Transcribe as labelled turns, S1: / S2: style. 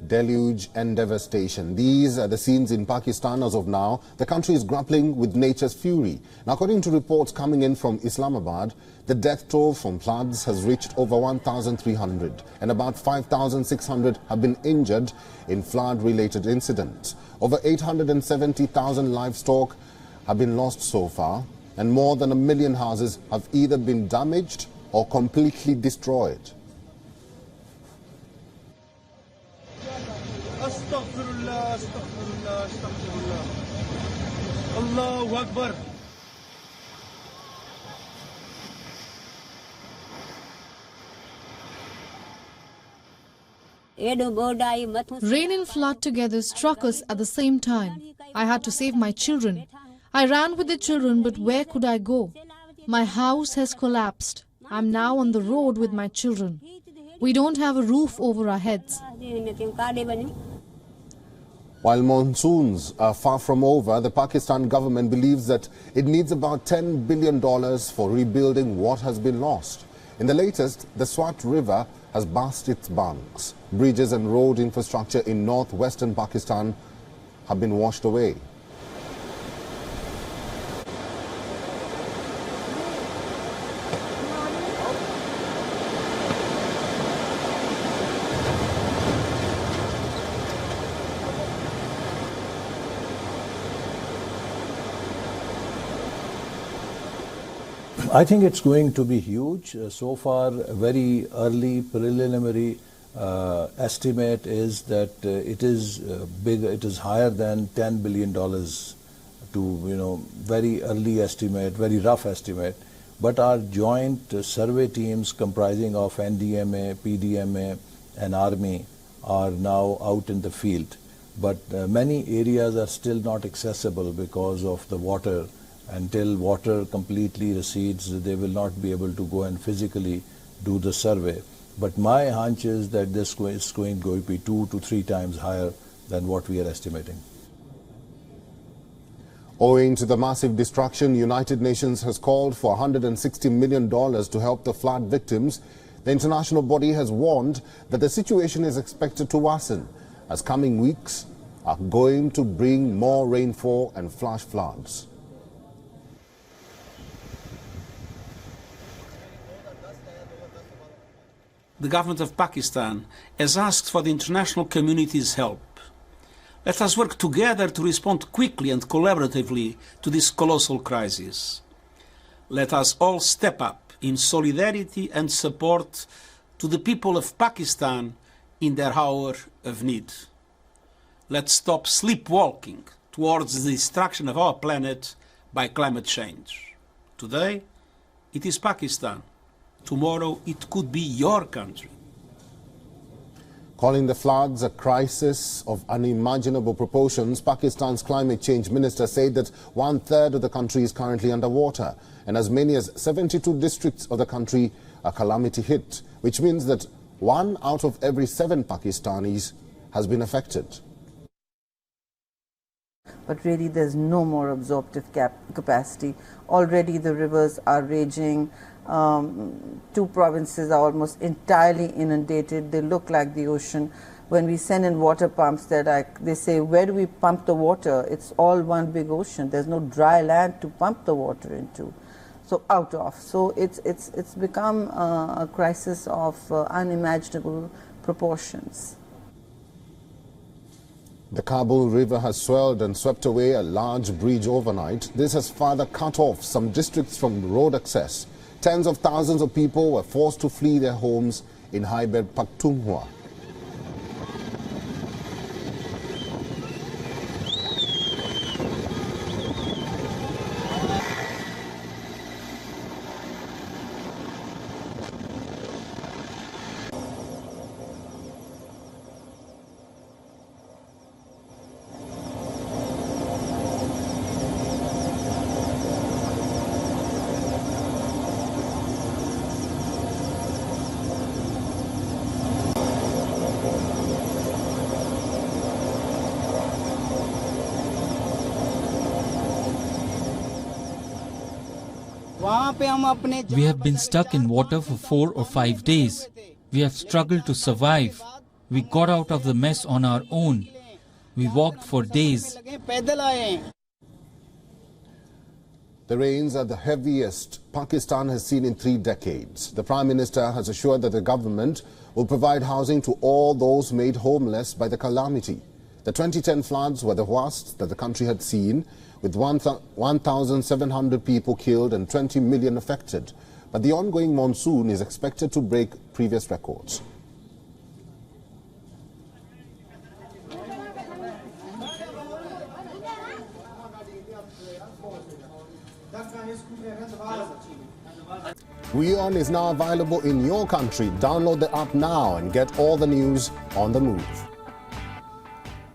S1: deluge and devastation. These are the scenes in Pakistan as of now. The country is grappling with nature's fury. Now, according to reports coming in from Islamabad, the death toll from floods has reached over 1,300 and about 5,600 have been injured in flood-related incidents. Over 870,000 livestock have been lost so far, and more than 1 million houses have either been damaged or completely destroyed.
S2: Astaghfirullah, astaghfirullah, astaghfirullah. Allahu Akbar.
S3: Rain and flood together struck us at the same time. I had to save my children. I ran with the children, but where could I go? My house has collapsed. I'm now on the road with my children. We don't have a roof over our heads.
S1: While monsoons are far from over, the Pakistan government believes that it needs about $10 billion for rebuilding what has been lost. In the latest, the Swat River has burst its banks. Bridges and road infrastructure in northwestern Pakistan have been washed away.
S4: I think it's going to be huge. So far, a very early preliminary estimate is that it is big. It is higher than $10 billion. To very early estimate, very rough estimate. But our joint survey teams comprising of NDMA, PDMA, and Army are now out in the field. But many areas are still not accessible because of the water. Until water completely recedes, they will not be able to go and physically do the survey. But my hunch is that this is going to be 2 to 3 times higher than what we are estimating.
S1: Owing to the massive destruction, United Nations has called for $160 million to help the flood victims. The international body has warned that the situation is expected to worsen, as coming weeks are going to bring more rainfall and flash floods.
S5: The government of Pakistan has asked for the international community's help. Let us work together to respond quickly and collaboratively to this colossal crisis. Let us all step up in solidarity and support to the people of Pakistan in their hour of need. Let's stop sleepwalking towards the destruction of our planet by climate change. Today, it is Pakistan. Tomorrow, it could be your country.
S1: Calling the floods a crisis of unimaginable proportions, Pakistan's climate change minister said that 1/3 of the country is currently underwater, and as many as 72 districts of the country are calamity hit, which means that 1 out of every 7 Pakistanis has been affected.
S6: But really there's no more absorptive capacity. Already the rivers are raging. 2 provinces are almost entirely inundated. They look like the ocean. When we send in water pumps, they say, where do we pump the water? It's all one big ocean. There's no dry land to pump the water into. So it's become a crisis of unimaginable proportions.
S1: The Kabul River has swelled and swept away a large bridge overnight. This has further cut off some districts from road access. Tens of thousands of people were forced to flee their homes in Khyber Pakhtunkhwa.
S7: We have been stuck in water for 4 or 5 days. We have struggled to survive. We got out of the mess on our own. We walked for days.
S1: The rains are the heaviest Pakistan has seen in 3 decades. The Prime Minister has assured that the government will provide housing to all those made homeless by the calamity. The 2010 floods were the worst that the country had seen, with 1,700 people killed and 20 million affected. But the ongoing monsoon is expected to break previous records. WION is now available in your country. Download the app now and get all the news on the move.